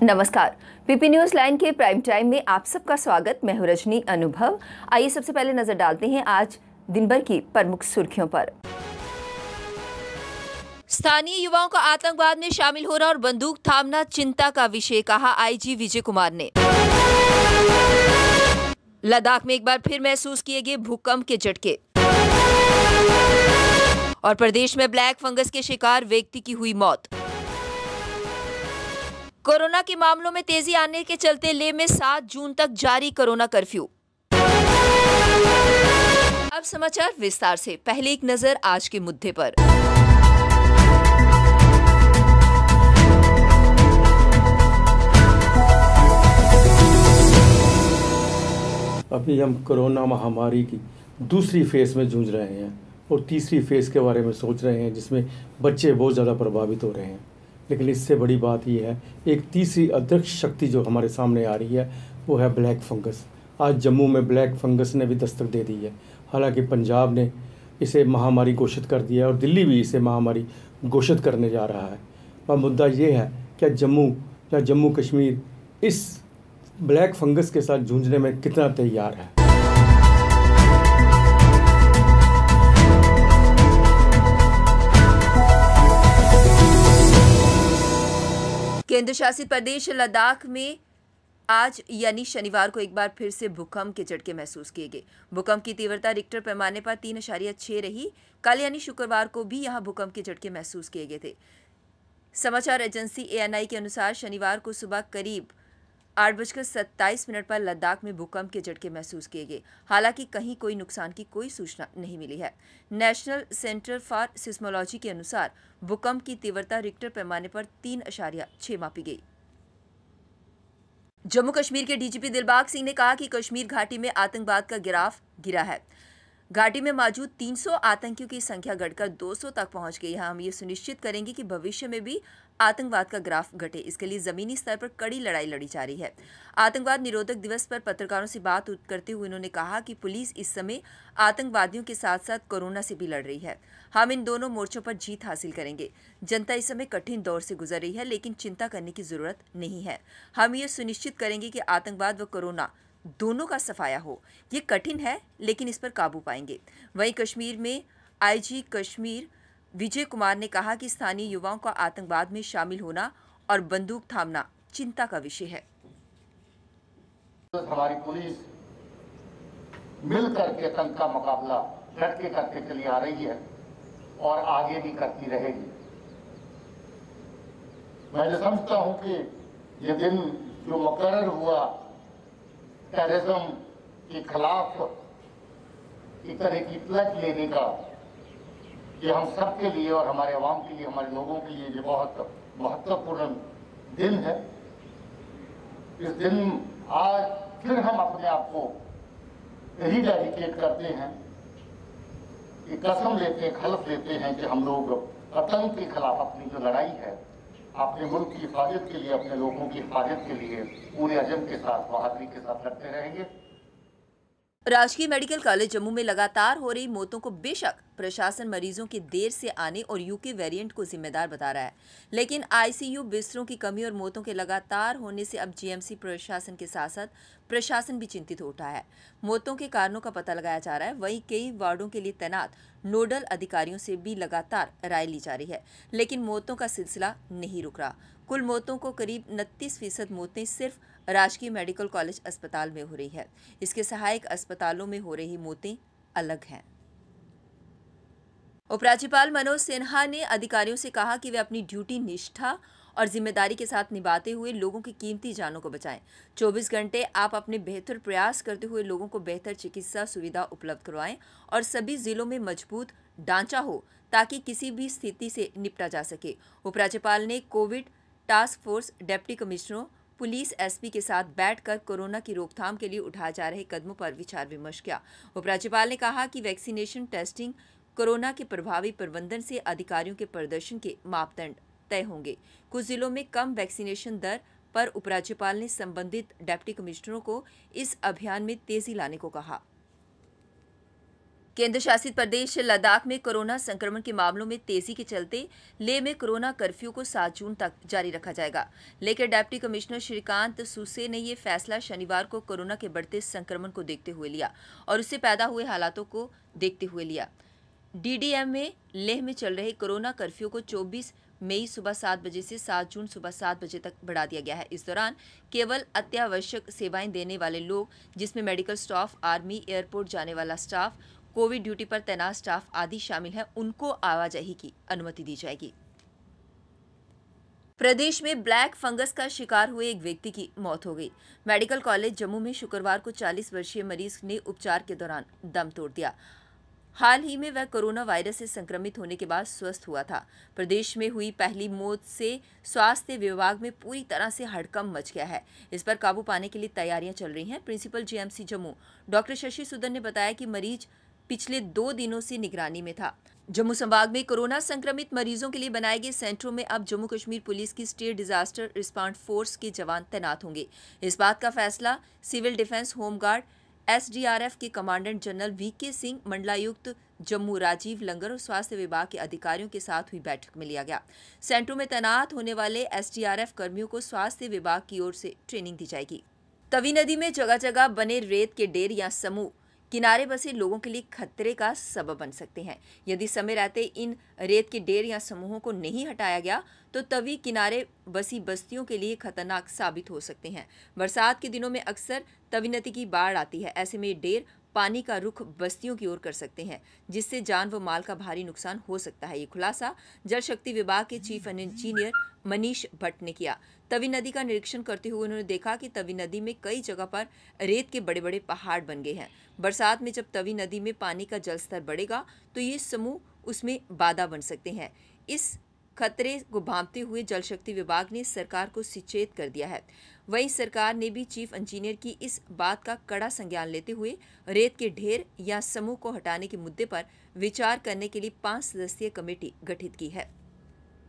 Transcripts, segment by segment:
नमस्कार, PP news line के prime time में आप सबका स्वागत। मैं हूं रजनी अनुभव। आइए सबसे पहले नजर डालते हैं आज दिन भर की प्रमुख सुर्खियों पर। स्थानीय युवाओं का आतंकवाद में शामिल होना और बंदूक थामना चिंता का विषय, कहा आईजी विजय कुमार ने। लद्दाख में एक बार फिर महसूस किए गए भूकंप के झटके और प्रदेश में ब्लैक फंगस के शिकार व्यक्ति की हुई मौत। कोरोना के मामलों में तेजी आने के चलते लेह में 7 जून तक जारी कोरोना कर्फ्यू। अब समाचार विस्तार से। पहले एक नजर आज के मुद्दे पर। अभी हम कोरोना महामारी की दूसरी फेज में जूझ रहे हैं और तीसरी फेज के बारे में सोच रहे हैं, जिसमें बच्चे बहुत ज़्यादा प्रभावित हो रहे हैं। लेकिन इससे बड़ी बात यह है, एक तीसरी अदृश्य शक्ति जो हमारे सामने आ रही है वो है ब्लैक फंगस। आज जम्मू में ब्लैक फंगस ने भी दस्तक दे दी है। हालांकि पंजाब ने इसे महामारी घोषित कर दिया है और दिल्ली भी इसे महामारी घोषित करने जा रहा है। पर मुद्दा ये है कि जम्मू कश्मीर इस ब्लैक फंगस के साथ जूझने में कितना तैयार है। केंद्र शासित प्रदेश लद्दाख में आज यानी शनिवार को एक बार फिर से भूकंप के झटके महसूस किए गए। भूकंप की तीव्रता रिक्टर पैमाने पर 3.6 रही। कल यानी शुक्रवार को भी यहां भूकंप के झटके महसूस किए गए थे। समाचार एजेंसी एएनआई के अनुसार शनिवार को सुबह करीब 8:27 पर लद्दाख में भूकंप के झटके महसूस किए गए। हालांकि कहीं कोई नुकसान की कोई सूचना नहीं मिली है। नेशनल सेंटर फॉर सिस्मोलॉजी के अनुसार भूकंप की तीव्रता रिक्टर पैमाने पर 3.6 मापी गई। जम्मू कश्मीर के डीजीपी दिलबाग सिंह ने कहा कि कश्मीर घाटी में आतंकवाद का गिराफ गिरा है। घाटी में मौजूद 300 आतंकियों की संख्या घटकर 200 तक पहुंच गई है। हम ये सुनिश्चित करेंगे कि भविष्य में भी आतंकवाद का ग्राफ घटे। इसके लिए जमीनी स्तर पर कड़ी लड़ाई लड़ी जा रही है। आतंकवाद निरोधक दिवस पर पत्रकारों से बात करते हुए उन्होंने कहा कि पुलिस इस समय आतंकवादियों के साथ साथ कोरोना से भी लड़ रही है। हम इन दोनों मोर्चों पर जीत हासिल करेंगे। जनता इस समय कठिन दौर से गुजर रही है, लेकिन चिंता करने की जरूरत नहीं है। हम ये सुनिश्चित करेंगे कि आतंकवाद व कोरोना दोनों का सफाया हो। ये कठिन है, लेकिन इस पर काबू पाएंगे। वहीं कश्मीर में आईजी कश्मीर विजय कुमार ने कहा कि स्थानीय युवाओं का आतंकवाद में शामिल होना और बंदूक थामना चिंता का विषय है। हमारी पुलिस मिलकर के आतंक का मुकाबला डट के करके चली आ रही है और आगे भी करती रहेगी। मैं जो समझता हूं कि ये दिन जो मुकर्रर हुआ टेररिज्म के खिलाफ एक तरह की प्लट लेने का, ये हम सब के लिए और हमारे अवाम के लिए, हमारे लोगों के लिए ये बहुत महत्वपूर्ण दिन है। इस दिन आज फिर हम अपने आप को रीडेडिकेट करते हैं, ये कसम लेते हैं, हल्फ लेते हैं कि हम लोग आतंक के खिलाफ अपनी जो लड़ाई है, अपने मुल्क की हिफाजत के लिए, अपने लोगों की हिफाजत के लिए पूरे अज़म के साथ, बहादुरी के साथ लड़ते रहेंगे। राजकीय मेडिकल कॉलेज जम्मू में लगातार हो रही मौतों को बेशक प्रशासन मरीजों के देर से आने और यूके वेरिएंट को जिम्मेदार बता रहा है, लेकिन आईसीयू बिस्तरों की कमी और मौतों के लगातार होने से अब जीएमसी प्रशासन के साथ साथ प्रशासन भी चिंतित हो उठा है। मौतों के कारणों का पता लगाया जा रहा है। वहीं कई वार्डों के लिए तैनात नोडल अधिकारियों से भी लगातार राय ली जा रही है, लेकिन मौतों का सिलसिला नहीं रुक रहा। कुल मौतों को करीब 29% मौतें सिर्फ राजकीय मेडिकल कॉलेज अस्पताल में हो रही है। इसके सहायक अस्पतालों में हो रही मौतें अलग हैं। उपराज्यपाल मनोज सिन्हा ने अधिकारियों से कहा कि वे अपनी ड्यूटी निष्ठा और जिम्मेदारी के साथ निभाते हुए लोगों की कीमती जानों को बचाएं। 24 घंटे आप अपने बेहतर प्रयास करते हुए लोगों को बेहतर चिकित्सा सुविधा उपलब्ध करवाएं और सभी जिलों में मजबूत ढांचा हो ताकि किसी भी स्थिति से निपटा जा सके। उपराज्यपाल ने कोविड टास्क फोर्स डिप्टी कमिश्नरों, पुलिस एसपी के साथ बैठकर कोरोना की रोकथाम के लिए उठाए जा रहे कदमों पर विचार विमर्श किया। उपराज्यपाल ने कहा कि वैक्सीनेशन, टेस्टिंग, कोरोना के प्रभावी प्रबंधन से अधिकारियों के प्रदर्शन के मापदंड तय होंगे। कुछ जिलों में कम वैक्सीनेशन दर पर उपराज्यपाल ने संबंधित डिप्टी कमिश्नरों को इस अभियान में तेजी लाने को कहा। केंद्र शासित प्रदेश लद्दाख में कोरोना संक्रमण के मामलों में तेजी के चलते लेह में कोरोना कर्फ्यू को 7 जून तक जारी रखा जाएगा। लेह के डिप्टी कमिश्नर श्रीकांत सुसे ने ये फैसला शनिवार को कोरोना के बढ़ते संक्रमण को देखते हुए लिया और उससे पैदा हुए हालातों को देखते हुए लिया। डीडीएम में लेह में चल रहे कोरोना कर्फ्यू को 24 मई सुबह 7 बजे से 7 जून सुबह 7 बजे तक बढ़ा दिया गया है। इस दौरान केवल अत्यावश्यक सेवाएं देने वाले लोग, जिसमें मेडिकल स्टाफ, आर्मी, एयरपोर्ट जाने वाला स्टाफ, कोविड ड्यूटी पर तैनात स्टाफ आदि शामिल हैं, उनको आवाजाही की अनुमति दी जाएगी। प्रदेश में ब्लैक फंगस का शिकार हुए एक व्यक्ति की मौत हो गई। मेडिकल कॉलेज जम्मू में शुक्रवार को 40 वर्षीय मरीज ने उपचार के दौरान दम तोड़ दिया। हाल ही में वह कोरोना वायरस से संक्रमित होने के बाद स्वस्थ हुआ था। प्रदेश में हुई पहली मौत से स्वास्थ्य विभाग में पूरी तरह से हड़कंप मच गया है। इस पर काबू पाने के लिए तैयारियां चल रही हैं। Principal GMC Jammu doctor Shashi Sudan ने बताया कि मरीज पिछले 2 दिनों से निगरानी में था। जम्मू संभाग में कोरोना संक्रमित मरीजों के लिए बनाए गए सेंटरों में अब जम्मू कश्मीर पुलिस की स्टेट डिजास्टर रिस्पांस फोर्स के जवान तैनात होंगे। इस बात का फैसला सिविल डिफेंस, होमगार्ड, एसडीआरएफ के कमांडेंट जनरल वीके सिंह, मंडलायुक्त जम्मू राजीव लंगर और स्वास्थ्य विभाग के अधिकारियों के साथ हुई बैठक में लिया गया। सेंटरों में तैनात होने वाले एसडीआरएफ कर्मियों को स्वास्थ्य विभाग की ओर से ट्रेनिंग दी जाएगी। तवी नदी में जगह जगह बने रेत के ढेर या समूह किनारे बसे लोगों के लिए खतरे का सबब बन सकते हैं। यदि समय रहते इन रेत के ढेर या समूहों को नहीं हटाया गया तो तवी किनारे बसी बस्तियों के लिए खतरनाक साबित हो सकते हैं। बरसात के दिनों में अक्सर तवी नदी की बाढ़ आती है। ऐसे में ये ढेर पानी का रुख बस्तियों की ओर कर सकते हैं, जिससे जान व माल का भारी नुकसान हो सकता है। ये खुलासा जल शक्ति विभाग के चीफ इंजीनियर मनीष भट्ट ने किया। तवी नदी का निरीक्षण करते हुए उन्होंने देखा कि तवी नदी में कई जगह पर रेत के बड़े बड़े पहाड़ बन गए हैं। बरसात में जब तवी नदी में पानी का जलस्तर बढ़ेगा तो ये समूह उसमें बाधा बन सकते हैं। इस खतरे को भांपते हुए जल शक्ति विभाग ने सरकार को सचेत कर दिया है। वहीं सरकार ने भी चीफ इंजीनियर की इस बात का कड़ा संज्ञान लेते हुए रेत के ढेर या समूह को हटाने के मुद्दे पर विचार करने के लिए 5 सदस्यीय कमेटी गठित की है।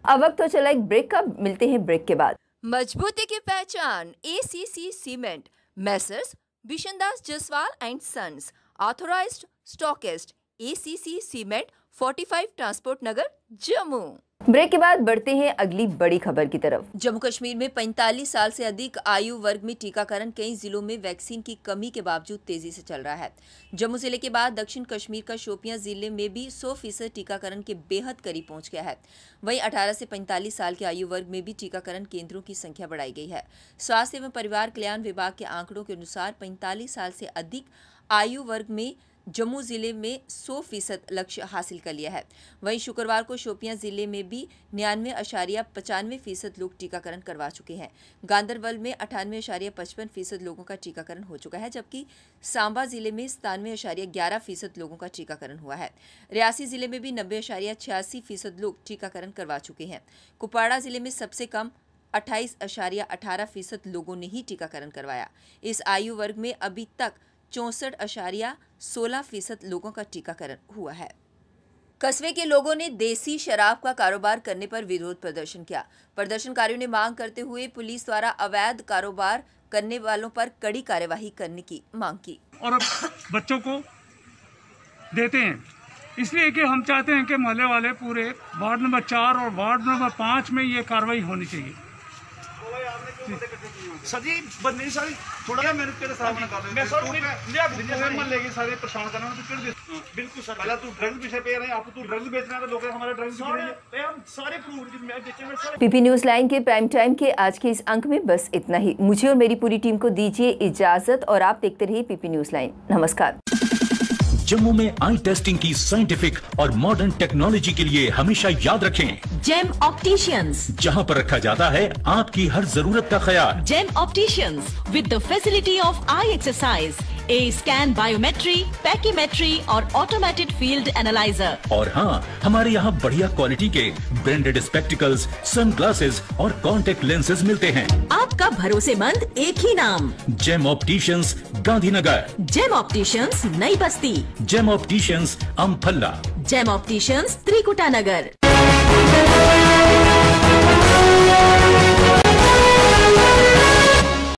अब वक्त तो चला एक ब्रेक का, मिलते हैं ब्रेक के बाद। मजबूती की पहचान ACC cement, Messrs Bishandas Jaswal and sons, authorised stockist, ACC cement, 45 transport Nagar, Jammu. Break के बाद बढ़ते हैं अगली बड़ी खबर की तरफ। जम्मू कश्मीर में 45 साल से अधिक आयु वर्ग में टीकाकरण कई जिलों में वैक्सीन की कमी के बावजूद तेजी से चल रहा है। जम्मू जिले के बाद दक्षिण कश्मीर का शोपियां जिले में भी 100% टीकाकरण के बेहद करीब पहुंच गया है। वहीं 18 से 45 साल के आयु वर्ग में भी टीकाकरण केंद्रों की संख्या बढ़ाई गई है। स्वास्थ्य एवं परिवार कल्याण विभाग के आंकड़ों के अनुसार 45 साल से अधिक आयु वर्ग में जम्मू जिले में 100% लक्ष्य हासिल कर लिया है। वहीं शुक्रवार को शोपियां जिले में भी 99.95% लोग टीकाकरण करवा चुके हैं। गांदरबल में 98.55% लोगों का टीकाकरण हो चुका है, जबकि सांबा जिले में 97.11% लोगों का टीकाकरण हुआ है। रियासी जिले में भी 90.86% लोग टीकाकरण करवा चुके हैं। कुपवाड़ा जिले में सबसे कम 28.18% लोगों ने ही टीकाकरण करवाया। इस आयु वर्ग में अभी तक 64.16% लोगों का टीकाकरण हुआ है। कस्बे के लोगों ने देसी शराब का कारोबार करने पर विरोध प्रदर्शन किया। प्रदर्शनकारियों ने मांग करते हुए पुलिस द्वारा अवैध कारोबार करने वालों पर कड़ी कार्यवाही करने की मांग की। और अब बच्चों को देते हैं, इसलिए कि हम चाहते हैं कि मोहल्ले वाले पूरे वार्ड नंबर 4 और वार्ड नंबर 5 में ये कार्रवाई होनी चाहिए। सजी बंदे सारी थोड़ा मेहनत के सामना कर रहे हैं। मैं सर मोहल्ले के सारे परेशान करना तो कर दे। बिल्कुल सर, पहले तू ड्रग्स पीछे पे रहे, आप तू ड्रग्स बेचना है तो लोग हमारा ड्रग्स बेच रहे हैं। हम सारे फ्रूट मैं बेचे में सारे। पीपी न्यूज लाइन के प्राइम टाइम के आज के इस अंक में बस इतना ही। मुझे और मेरी पूरी टीम को दीजिए इजाजत और आप देखते रहिए पीपी न्यूज लाइन। नमस्कार। जम्मू में आई टेस्टिंग की साइंटिफिक और मॉडर्न टेक्नोलॉजी के लिए हमेशा याद रखें जेम ऑप्टिशियंस, जहां पर रखा जाता है आपकी हर जरूरत का ख्याल। Gem opticians with the facility of eye exercise, A scan, biometry, pachymetry और ऑटोमेटेड फील्ड एनालाइजर। और हाँ, हमारे यहाँ बढ़िया क्वालिटी के ब्रांडेड स्पेक्टिकल्स, सनग्लासेस और कॉन्टेक्ट लेंसेज मिलते हैं। आपका भरोसेमंद एक ही नाम, Gem Opticians, Gandhinagar. Gem Opticians, Nai Basti. Gem Opticians, Amphalla. Gem Opticians, Trikuta नगर।